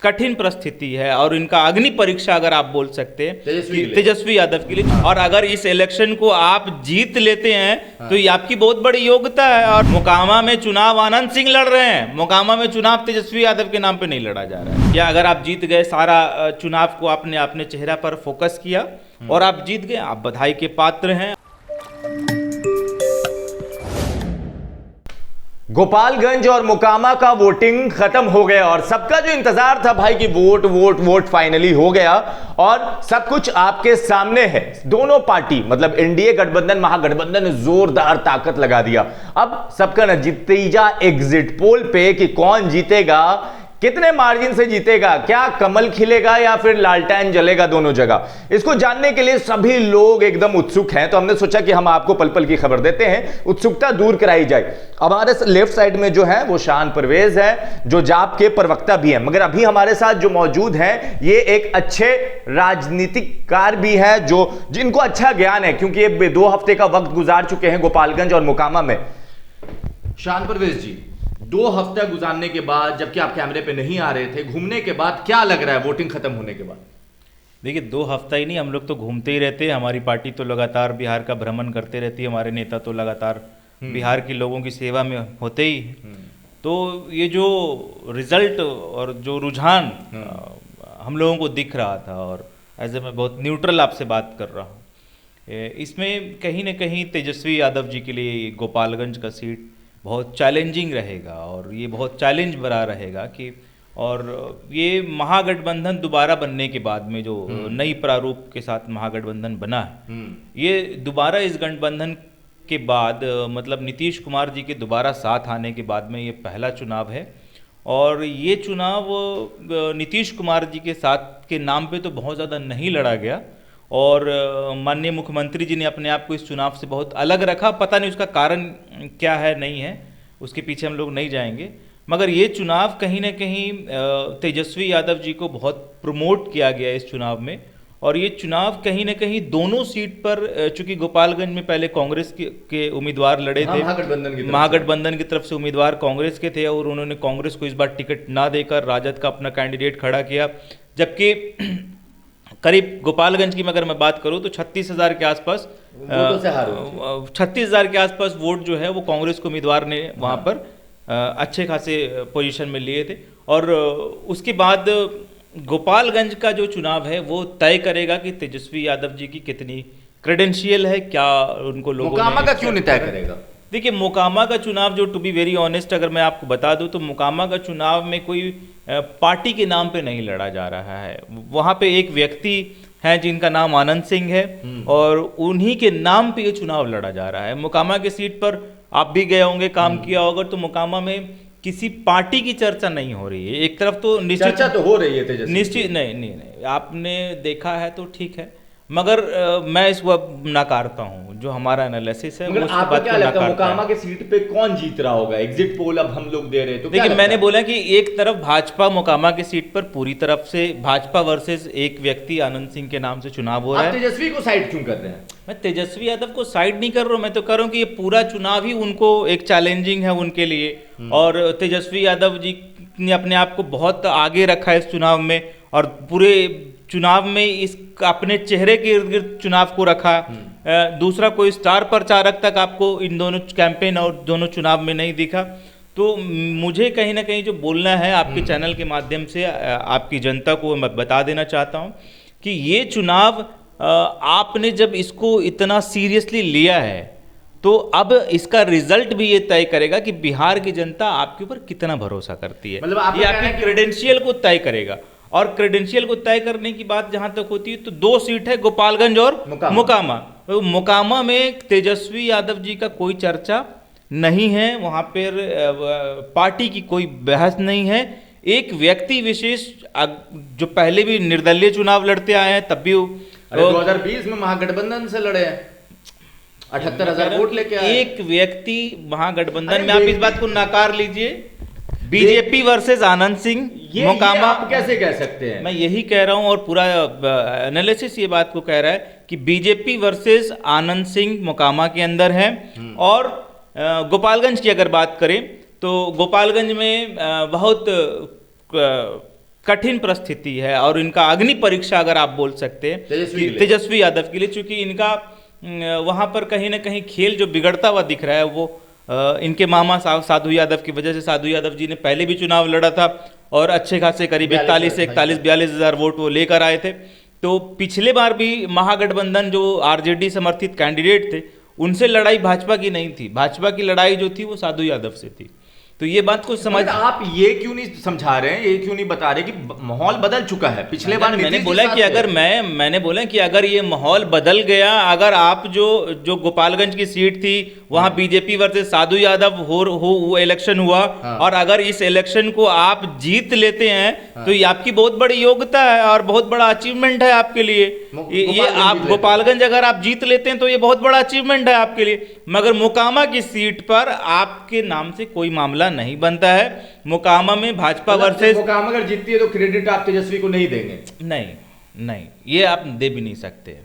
कठिन परिस्थिति है और इनका अग्नि परीक्षा अगर आप बोल सकते हैं तेजस्वी यादव के लिए। और अगर इस इलेक्शन को आप जीत लेते हैं तो ये आपकी बहुत बड़ी योग्यता है। और मोकामा में चुनाव आनंद सिंह लड़ रहे हैं, मोकामा में चुनाव तेजस्वी यादव के नाम पे नहीं लड़ा जा रहा है। क्या अगर आप जीत गए, सारा चुनाव को आपने अपने चेहरा पर फोकस किया और आप जीत गए, आप बधाई के पात्र हैं। गोपालगंज और मोकामा का वोटिंग खत्म हो गया और सबका जो इंतजार था भाई कि वोट वोट वोट फाइनली हो गया और सब कुछ आपके सामने है। दोनों पार्टी मतलब एनडीए गठबंधन महागठबंधन ने जोरदार ताकत लगा दिया। अब सबका नतीजा एग्जिट पोल पे कि कौन जीतेगा, कितने मार्जिन से जीतेगा, क्या कमल खिलेगा या फिर लालटेन जलेगा, दोनों जगह। इसको जानने के लिए सभी लोग एकदम उत्सुक हैं, तो हमने सोचा कि हम आपको पल पल की खबर देते हैं, उत्सुकता दूर कराई जाए। हमारे लेफ्ट साइड में जो है वो शान परवेज है जो जाप के प्रवक्ता भी हैं, मगर अभी हमारे साथ जो मौजूद हैं ये एक अच्छे राजनीतिकार भी है जो जिनको अच्छा ज्ञान है, क्योंकि ये 2 हफ्ते का वक्त गुजार चुके हैं गोपालगंज और मोकामा में। शान परवेज जी, 2 हफ्ता गुजारने के बाद, जबकि आप कैमरे पे नहीं आ रहे थे, घूमने के बाद क्या लग रहा है वोटिंग खत्म होने के बाद? देखिए 2 हफ्ता ही नहीं, हम लोग तो घूमते ही रहते हैं। हमारी पार्टी तो लगातार बिहार का भ्रमण करते रहती है, हमारे नेता तो लगातार बिहार के लोगों की सेवा में होते ही। तो ये जो रिजल्ट और जो रुझान हम लोगों को दिख रहा था, और ऐसे मैं बहुत न्यूट्रल आपसे बात कर रहा हूँ, इसमें कहीं ना कहीं तेजस्वी यादव जी के लिए गोपालगंज का सीट बहुत चैलेंजिंग रहेगा और ये बहुत चैलेंज भरा रहेगा कि, और ये महागठबंधन दोबारा बनने के बाद में जो नई प्रारूप के साथ महागठबंधन बना है, ये दोबारा इस गठबंधन के बाद मतलब नीतीश कुमार जी के दोबारा साथ आने के बाद में ये पहला चुनाव है। और ये चुनाव नीतीश कुमार जी के साथ के नाम पे तो बहुत ज़्यादा नहीं लड़ा गया और माननीय मुख्यमंत्री जी ने अपने आप को इस चुनाव से बहुत अलग रखा। पता नहीं उसका कारण क्या है, नहीं है, उसके पीछे हम लोग नहीं जाएंगे, मगर ये चुनाव कहीं ना कहीं तेजस्वी यादव जी को बहुत प्रमोट किया गया इस चुनाव में। और ये चुनाव कहीं ना कहीं दोनों सीट पर, चूंकि गोपालगंज में पहले कांग्रेस के उम्मीदवार लड़े थे, महागठबंधन की तरफ से उम्मीदवार कांग्रेस के थे और उन्होंने कांग्रेस को इस बार टिकट ना देकर राजद का अपना कैंडिडेट खड़ा किया। जबकि करीब गोपालगंज की अगर मैं बात करूं तो 36,000 के आसपास 36,000 के आसपास वोट जो है वो कांग्रेस के उम्मीदवार ने वहां पर अच्छे खासे पोजीशन में लिए थे। और उसके बाद गोपालगंज का जो चुनाव है वो तय करेगा कि तेजस्वी यादव जी की कितनी क्रेडेंशियल है, क्या उनको लोगों मोकामा का क्यों नहीं तय करेगा? देखिए मोकामा का चुनाव जो, टू बी वेरी ऑनेस्ट अगर मैं आपको बता दूं तो मोकामा का चुनाव में कोई पार्टी के नाम पे नहीं लड़ा जा रहा है। वहाँ पे एक व्यक्ति हैं जिनका नाम आनंद सिंह है और उन्हीं के नाम पे ये चुनाव लड़ा जा रहा है। मोकामा के सीट पर आप भी गए होंगे, काम किया होगा, तो मोकामा में किसी पार्टी की चर्चा नहीं हो रही है। एक तरफ तो निश्चित चर्चा तो हो रही है, निश्चित नहीं आपने देखा है तो ठीक है, मगर मैं इस वक्त नकारता हूं जो हमारा एनालिसिस है। आपको क्या लगता है मोकामा के सीट पे कौन जीत रहा होगा? एग्जिट पोल अब हम लोग दे रहे हैं तो देखिए मैंने बोला कि एक तरफ भाजपा मोकामा के सीट पर पूरी तरफ से भाजपा वर्सेस एक व्यक्ति आनंद सिंह के नाम से चुनाव हो रहा है। तेजस्वी को साइड क्यों कर रहे हैं? मैं तेजस्वी यादव को साइड नहीं कर रहा हूं, मैं तो कर रहा हूं कि ये पूरा चुनाव ही उनको एक चैलेंजिंग है उनके लिए। और तेजस्वी यादव जी ने अपने आप को बहुत आगे रखा है इस चुनाव में और पूरे चुनाव में इस अपने चेहरे के इर्द गिर्द चुनाव को रखा। दूसरा कोई स्टार प्रचारक तक आपको इन दोनों कैंपेन और दोनों चुनाव में नहीं दिखा। तो मुझे कहीं ना कहीं जो बोलना है आपके चैनल के माध्यम से आपकी जनता को मैं बता देना चाहता हूं कि ये चुनाव आपने जब इसको इतना सीरियसली लिया है तो अब इसका रिजल्ट भी ये तय करेगा कि बिहार की जनता आपके ऊपर कितना भरोसा करती है। मतलब ये आपकी क्रेडेंशियल को तय करेगा। और क्रेडेंशियल को तय करने की बात जहां तक होती है तो 2 सीट है, गोपालगंज और मोकामा। तो मोकामा में तेजस्वी यादव जी का कोई चर्चा नहीं है, वहां पर पार्टी की कोई बहस नहीं है। एक व्यक्ति विशेष जो पहले भी निर्दलीय चुनाव लड़ते आए हैं, तब भी 2020 में महागठबंधन से लड़े हैं, 78,000 वोट लेके आए। एक व्यक्ति महागठबंधन में, आप इस बात को नकार लीजिए, बीजेपी वर्सेस आनंद सिंह मोकामा। आप कैसे कह सकते हैं? मैं यही कह रहा हूं और पूरा एनालिसिस ये बात को कह रहा है कि बीजेपी वर्सेस आनंद सिंह मोकामा के अंदर है। और गोपालगंज की अगर बात करें तो गोपालगंज में बहुत कठिन परिस्थिति है और इनका अग्नि परीक्षा अगर आप बोल सकते हैं तेजस्वी यादव के लिए, चूंकि इनका वहाँ पर कहीं ना कहीं खेल जो बिगड़ता हुआ दिख रहा है वो इनके मामा साधु यादव की वजह से। साधु यादव जी ने पहले भी चुनाव लड़ा था और अच्छे खासे करीब 41 से 42 हज़ार वोट वो लेकर आए थे। तो पिछले बार भी महागठबंधन जो आरजेडी समर्थित कैंडिडेट थे उनसे लड़ाई भाजपा की नहीं थी, भाजपा की लड़ाई जो थी वो साधु यादव से थी। तो ये बात को समझ, आप ये क्यों नहीं समझा रहे हैं, ये क्यों नहीं बता रहे कि माहौल बदल चुका है? पिछले बार मैंने बोला कि अगर मैंने बोला कि अगर ये माहौल बदल गया, अगर आप जो गोपालगंज की सीट थी वहां बीजेपी वर्सेस साधु यादव हो इलेक्शन हुआ, और अगर इस इलेक्शन को आप जीत लेते हैं तो ये आपकी बहुत बड़ी योग्यता है और बहुत बड़ा अचीवमेंट है आपके लिए। ये आप गोपालगंज अगर आप जीत लेते हैं तो ये बहुत बड़ा अचीवमेंट है आपके लिए। मगर मोकामा की सीट पर आपके नाम से कोई मामला नहीं बनता है। मोकामा में भाजपा वर्सेस, मोकामा अगर जीतती है तो क्रेडिट आप तेजस्वी को नहीं देंगे? नहीं, ये आप दे भी नहीं सकते,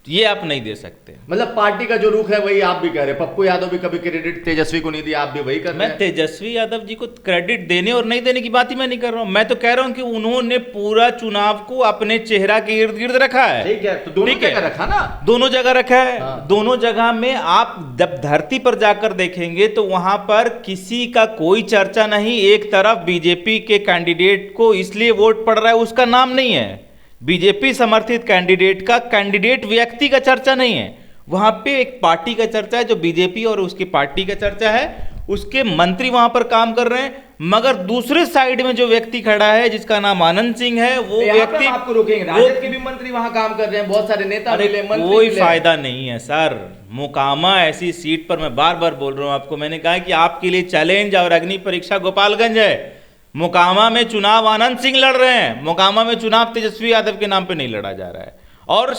ये आप नहीं दे सकते। मतलब पार्टी का जो रुख है वही आप भी कह रहे हैं। पप्पू यादव भी कभी क्रेडिट तेजस्वी को नहीं दिया, आप भी वही कर रहे हैं। मैं तेजस्वी यादव जी को क्रेडिट देने और नहीं देने की बात ही मैं नहीं कर रहा हूं। मैं तो कह रहा हूं कि उन्होंने पूरा चुनाव को अपने चेहरा के इर्द गिर्द रखा है। ठीक है, तो दोनों जगह रखा ना, दोनों जगह रखा है। दोनों जगह में आप जब धरती पर जाकर देखेंगे तो वहां पर किसी का कोई चर्चा नहीं। एक तरफ बीजेपी के कैंडिडेट को इसलिए वोट पड़ रहा है उसका नाम नहीं है, बीजेपी समर्थित कैंडिडेट का कैंडिडेट व्यक्ति का चर्चा नहीं है, वहां पे एक पार्टी का चर्चा है जो बीजेपी और उसकी पार्टी का चर्चा है। उसके मंत्री वहां पर काम कर रहे हैं, मगर दूसरे साइड में जो व्यक्ति खड़ा है जिसका नाम आनंद सिंह है वो व्यक्ति, आपको रोकेंगे? राजद के भी मंत्री वहां काम कर रहे हैं, बहुत सारे नेता मिले, मंत्री कोई फायदा नहीं है सर। मोकामा ऐसी सीट पर, मैं बार बार बोल रहा हूं आपको, मैंने कहा कि आपके लिए चैलेंज और अग्नि परीक्षा गोपालगंज है। मोकामा में चुनाव आनंद सिंह लड़ रहे हैं, मोकामा में चुनाव तेजस्वी यादव के नाम पे नहीं लड़ा जा रहा है। और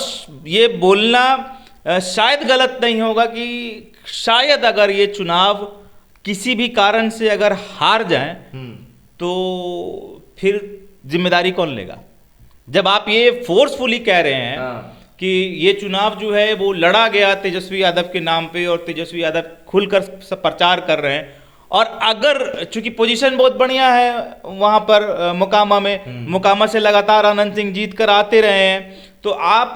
ये बोलना शायद गलत नहीं होगा कि शायद अगर ये चुनाव किसी भी कारण से अगर हार जाएं तो फिर जिम्मेदारी कौन लेगा? जब आप ये फोर्सफुली कह रहे हैं कि ये चुनाव जो है वो लड़ा गया तेजस्वी यादव के नाम पे और तेजस्वी यादव खुलकर प्रचार कर रहे हैं, और अगर चूंकि पोजीशन बहुत बढ़िया है वहां पर मोकामा में, मोकामा से लगातार आनंद सिंह जीत कर आते रहे हैं, तो आप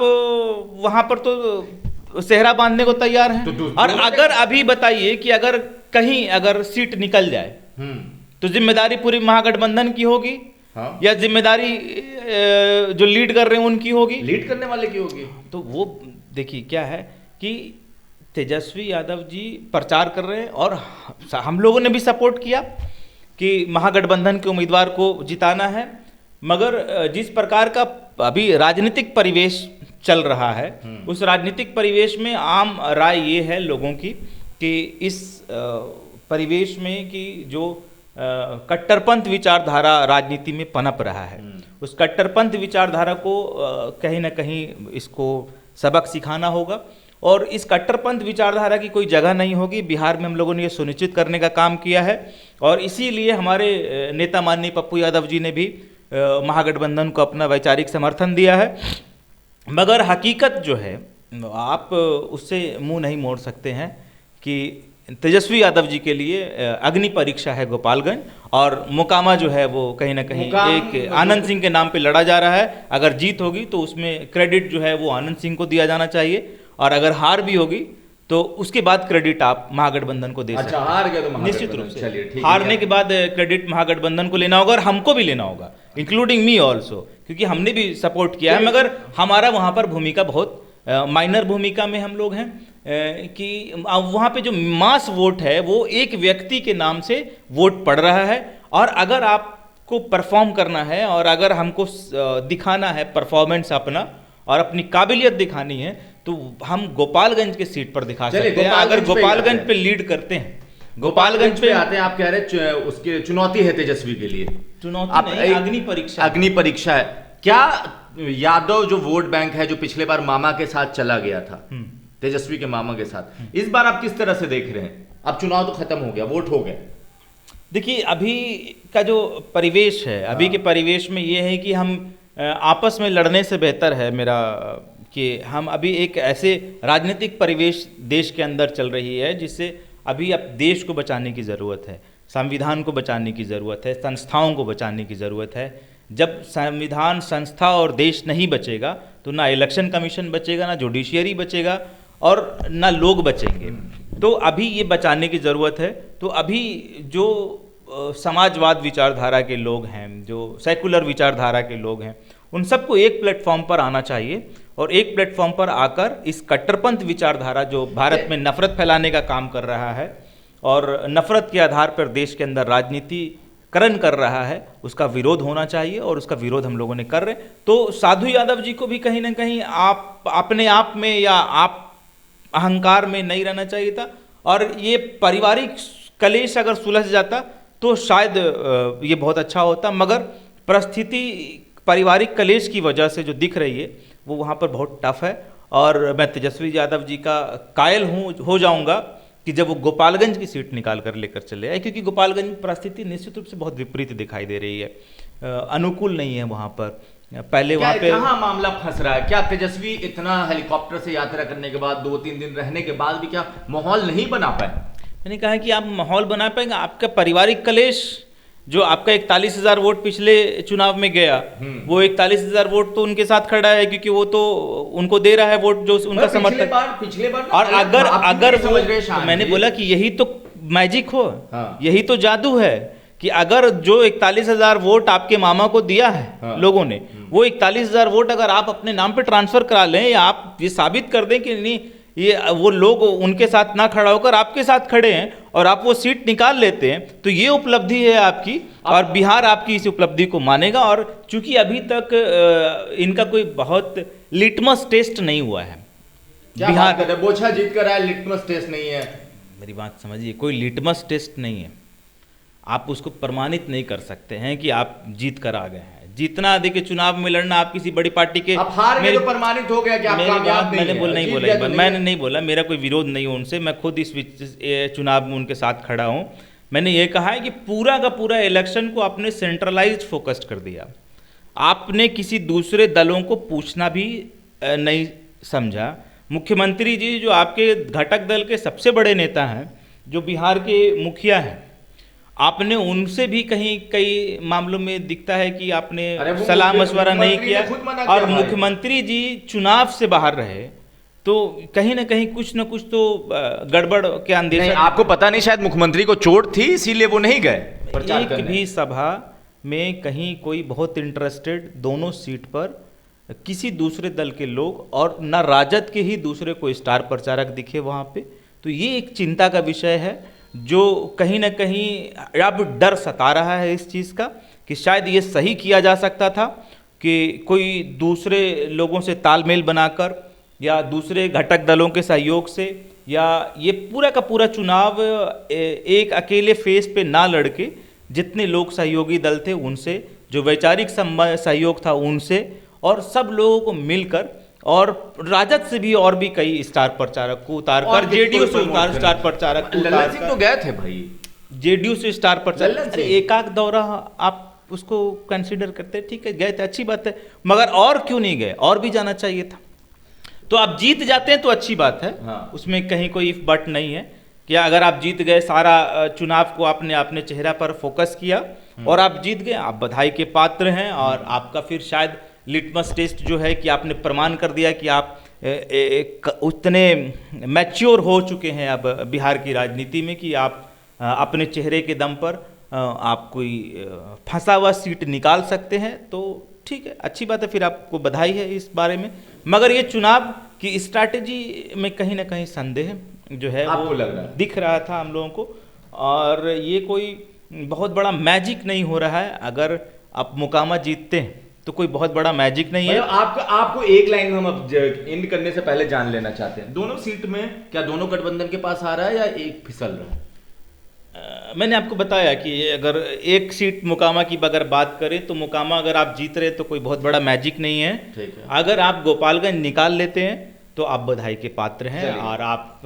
वहां पर तो सेहरा बांधने को तैयार हैं। और अगर अभी बताइए कि अगर कहीं अगर सीट निकल जाए तो जिम्मेदारी पूरी महागठबंधन की होगी या जिम्मेदारी जो लीड कर रहे हैं उनकी होगी? लीड करने वाले की होगी। तो वो देखिए क्या है कि तेजस्वी यादव जी प्रचार कर रहे हैं और हम लोगों ने भी सपोर्ट किया कि महागठबंधन के उम्मीदवार को जिताना है, मगर जिस प्रकार का अभी राजनीतिक परिवेश चल रहा है उस राजनीतिक परिवेश में आम राय ये है लोगों की कि इस परिवेश में कि जो कट्टरपंथ विचारधारा राजनीति में पनप रहा है, उस कट्टरपंथ विचारधारा को कहीं ना कहीं इसको सबक सिखाना होगा और इस कट्टरपंथ विचारधारा की कोई जगह नहीं होगी। बिहार में हम लोगों ने ये सुनिश्चित करने का काम किया है और इसीलिए हमारे नेता माननीय पप्पू यादव जी ने भी महागठबंधन को अपना वैचारिक समर्थन दिया है। मगर हकीकत जो है आप उससे मुंह नहीं मोड़ सकते हैं कि तेजस्वी यादव जी के लिए अग्नि परीक्षा है गोपालगंज, और मोकामा जो है वो कहीं ना कहीं एक आनंद सिंह के नाम पे लड़ा जा रहा है। अगर जीत होगी तो उसमें क्रेडिट जो है वो आनंद सिंह को दिया जाना चाहिए, और अगर हार भी होगी तो उसके बाद क्रेडिट आप महागठबंधन को दे सकते हैं। हार गया तो निश्चित रूप से हारने के बाद क्रेडिट महागठबंधन को लेना होगा और हमको भी लेना होगा, इंक्लूडिंग मी ऑल्सो, क्योंकि हमने भी सपोर्ट किया है। मगर हमारा वहाँ पर भूमिका बहुत माइनर भूमिका में हम लोग हैं कि वहाँ पे जो मास वोट है वो एक व्यक्ति के नाम से वोट पड़ रहा है, और अगर आपको परफॉर्म करना है और अगर हमको दिखाना है परफॉर्मेंस अपना और अपनी काबिलियत दिखानी है तो हम गोपालगंज के सीट पर दिखा सकते हैं। अगर गोपालगंज पे लीड करते हैं, गोपालगंज पे आते हैं, आप कह रहे हैं उसकी चुनौती है तेजस्वी के लिए। चुनौती नहीं, अग्नि परीक्षा। अग्नि परीक्षा है। क्या यादव जो वोट बैंक है जो पिछले बार मामा के साथ चला गया था, तेजस्वी के मामा के साथ, इस बार आप किस तरह से देख रहे हैं? अब चुनाव तो खत्म हो गया, वोट हो गए। देखिए अभी का जो परिवेश है, अभी के परिवेश में ये है कि हम आपस में लड़ने से बेहतर है मेरा कि हम अभी एक ऐसे राजनीतिक परिवेश देश के अंदर चल रही है जिससे अभी अब देश को बचाने की ज़रूरत है, संविधान को बचाने की ज़रूरत है, संस्थाओं को बचाने की ज़रूरत है, जब संविधान, संस्था और देश नहीं बचेगा तो ना इलेक्शन कमीशन बचेगा, ना जुडिशियरी बचेगा और ना लोग बचेंगे। तो अभी ये बचाने की ज़रूरत है। तो अभी जो समाजवाद विचारधारा के लोग हैं, जो सेकुलर विचारधारा के लोग हैं, उन सबको एक प्लेटफॉर्म पर आना चाहिए और एक प्लेटफॉर्म पर आकर इस कट्टरपंथ विचारधारा जो भारत में नफरत फैलाने का काम कर रहा है और नफरत के आधार पर देश के अंदर राजनीतिकरण कर रहा है, उसका विरोध होना चाहिए और उसका विरोध हम लोगों ने कर रहे हैं। तो साधु यादव जी को भी कहीं ना कहीं आप अपने आप में या आप अहंकार में नहीं रहना चाहिए था, और ये पारिवारिक कलेश अगर सुलझ जाता तो शायद ये बहुत अच्छा होता, मगर परिस्थिति पारिवारिक कलेश की वजह से जो दिख रही है वो वहाँ पर बहुत टफ है। और मैं तेजस्वी यादव जी का कायल हो जाऊंगा कि जब वो गोपालगंज की सीट निकाल कर लेकर चले आए, क्योंकि गोपालगंज में परिस्थिति निश्चित रूप से बहुत विपरीत दिखाई दे रही है, अनुकूल नहीं है वहाँ पर। पहले वहाँ पे कहाँ मामला फंस रहा है? क्या तेजस्वी इतना हेलीकॉप्टर से यात्रा करने के बाद 2-3 दिन रहने के बाद भी क्या माहौल नहीं बना पाए? मैंने कहा कि आप माहौल बना पाएंगे? आपका पारिवारिक कलेश, जो आपका 41,000 वोट पिछले चुनाव में गया, वो 41,000 वोट तो उनके साथ खड़ा है, क्योंकि वो तो उनको दे रहा है वोट जो उनका समर्थक। पिछले बार और अगर वो, मैंने बोला कि यही तो मैजिक हो, यही तो जादू है कि अगर जो 41,000 वोट आपके मामा को दिया है लोगों ने, वो 41,000 वोट अगर आप अपने नाम पे ट्रांसफर करा लें या आप ये साबित कर दें कि नहीं ये वो लोग उनके साथ ना खड़ा होकर आपके साथ खड़े हैं और आप वो सीट निकाल लेते हैं, तो ये उपलब्धि है आपकी और बिहार आपकी इस उपलब्धि को मानेगा। और चूंकि अभी तक इनका कोई बहुत लिटमस टेस्ट नहीं हुआ है, बिहार बोछा जीत कर आया, लिटमस टेस्ट नहीं है। मेरी बात समझिए, कोई लिटमस टेस्ट नहीं है, आप उसको प्रमाणित नहीं कर सकते हैं कि आप जीत कर आ गए हैं। जितना अधिक चुनाव में लड़ना, आप किसी बड़ी पार्टी के आप हार गए तो प्रमाणित हो गया कि आप कामयाब नहीं हैं। मैंने नहीं बोला, मेरा कोई विरोध नहीं है उनसे, मैं खुद इस चुनाव में उनके साथ खड़ा हूं। मैंने ये कहा है कि पूरा का पूरा इलेक्शन को आपने सेंट्रलाइज्ड फोकस्ड कर दिया, आपने किसी दूसरे दलों को पूछना भी नहीं समझा। मुख्यमंत्री जी जो आपके घटक दल के सबसे बड़े नेता हैं, जो बिहार के मुखिया हैं, आपने उनसे भी कहीं कई मामलों में दिखता है कि आपने सलाह मशवरा नहीं किया, और मुख्यमंत्री जी चुनाव से बाहर रहे, तो कहीं ना कहीं कुछ न कुछ तो गड़बड़ के अंदेशा। आपको पता नहीं शायद मुख्यमंत्री को चोट थी इसीलिए वो नहीं गए प्रचार एक करने। भी सभा में कहीं कोई बहुत इंटरेस्टेड दोनों सीट पर किसी दूसरे दल के लोग और न राजद के ही दूसरे कोई स्टार प्रचारक दिखे वहाँ पे, तो ये एक चिंता का विषय है जो कहीं ना कहीं अब डर सता रहा है इस चीज़ का कि शायद ये सही किया जा सकता था कि कोई दूसरे लोगों से तालमेल बनाकर या दूसरे घटक दलों के सहयोग से, या ये पूरा का पूरा चुनाव एक अकेले फेस पे ना लड़के जितने लोग सहयोगी दल थे उनसे, जो वैचारिक सहयोग था उनसे, और सब लोगों को मिलकर, और राजद से भी और भी कई स्टार प्रचारक को उतारकर, जेडीयू से स्टार प्रचारक को लल्ला सिंह तो गए थे भाई, जेडीयू से स्टार प्रचारक, एकाक दौरा आप उसको कंसीडर करते हैं, ठीक है गए थे, अच्छी बात है, मगर और क्यों नहीं गए, और भी जाना चाहिए था। तो आप जीत जाते हैं तो अच्छी बात है, उसमें कहीं कोई इफ बट नहीं है कि अगर आप जीत गए, सारा चुनाव को आपने अपने चेहरा पर फोकस किया और आप जीत गए, आप बधाई के पात्र हैं, और आपका फिर शायद लिटमस टेस्ट जो है कि आपने प्रमाण कर दिया कि आप उतने मैच्योर हो चुके हैं अब बिहार की राजनीति में कि आप अपने चेहरे के दम पर आप कोई फंसा हुआ सीट निकाल सकते हैं। तो ठीक है, अच्छी बात है, फिर आपको बधाई है इस बारे में। मगर ये चुनाव की स्ट्रैटेजी में कहीं ना कहीं संदेह जो है वो लग रहा है, दिख रहा था हम लोगों को, और ये कोई बहुत बड़ा मैजिक नहीं हो रहा है। अगर आप मुकामा जीतते हैं तो कोई बहुत बड़ा मैजिक नहीं है। आपको एक लाइन में हम अब एंड करने से पहले जान लेना चाहते हैं, दोनों सीट में क्या दोनों गठबंधन के पास आ रहा है या एक फिसल रहा है? मैंने आपको बताया कि अगर एक सीट मुकामा की अगर बात करें तो मुकामा अगर आप जीत रहे तो कोई बहुत बड़ा मैजिक नहीं है। ठीक है। अगर आप गोपालगंज निकाल लेते हैं तो आप बधाई के पात्र हैं, और आप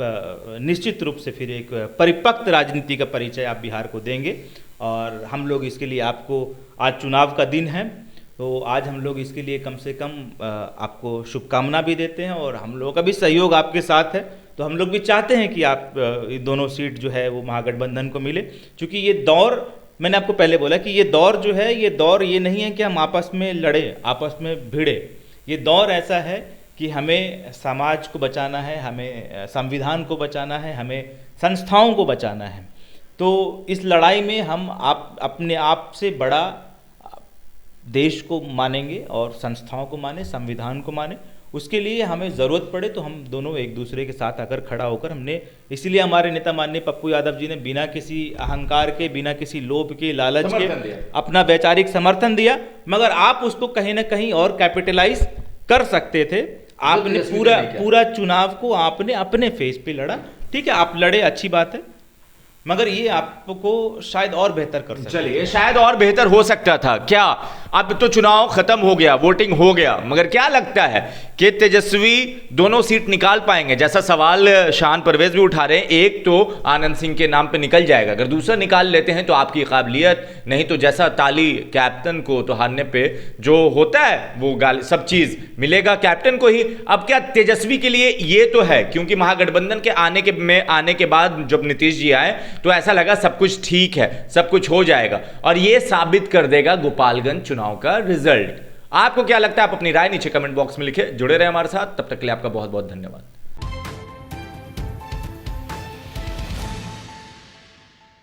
निश्चित रूप से फिर एक परिपक्व राजनीति का परिचय आप बिहार को देंगे, और हम लोग इसके लिए आपको, आज चुनाव का दिन है तो आज हम लोग इसके लिए कम से कम आपको शुभकामना भी देते हैं, और हम लोगों का भी सहयोग आपके साथ है। तो हम लोग भी चाहते हैं कि आप दोनों सीट जो है वो महागठबंधन को मिले, क्योंकि ये दौर मैंने आपको पहले बोला कि ये दौर जो है, ये दौर ये नहीं है कि हम आपस में लड़े, आपस में भिड़े। ये दौर ऐसा है कि हमें समाज को बचाना है, हमें संविधान को बचाना है, हमें संस्थाओं को बचाना है। तो इस लड़ाई में हम अपने आप से बड़ा देश को मानेंगे और संस्थाओं को माने, संविधान को माने। उसके लिए हमें ज़रूरत पड़े तो हम दोनों एक दूसरे के साथ आकर खड़ा होकर, हमने इसीलिए हमारे नेता माननीय पप्पू यादव जी ने बिना किसी अहंकार के, बिना किसी लोभ के, लालच के अपना वैचारिक समर्थन दिया। मगर आप उसको कहीं ना कहीं और कैपिटलाइज कर सकते थे। आपने पूरा चुनाव को आपने अपने फेस पे लड़ा, ठीक है, आप लड़े, अच्छी बात है, मगर ये आपको शायद और बेहतर कर सकते। चलिए, शायद और बेहतर हो सकता था क्या? अब तो चुनाव खत्म हो गया, वोटिंग हो गया, मगर क्या लगता है कि तेजस्वी दोनों सीट निकाल पाएंगे? जैसा सवाल शान परवेज भी उठा रहे हैं, एक तो आनंद सिंह के नाम पे निकल जाएगा, अगर दूसरा निकाल लेते हैं तो आपकी काबिलियत, नहीं तो जैसा ताली कैप्टन को तो हारने पे जो होता है वो सब चीज मिलेगा कैप्टन को ही। अब क्या तेजस्वी के लिए ये तो है, क्योंकि महागठबंधन के आने के बाद जब नीतीश जी आए तो ऐसा लगा सब कुछ ठीक है, सब कुछ हो जाएगा, और ये साबित कर देगा गोपालगंज चुनाव का रिजल्ट। आपको क्या लगता है? आप अपनी राय नीचे कमेंट बॉक्स में लिखे। जुड़े रहे हमारे साथ, तब तक के लिए आपका बहुत बहुत धन्यवाद।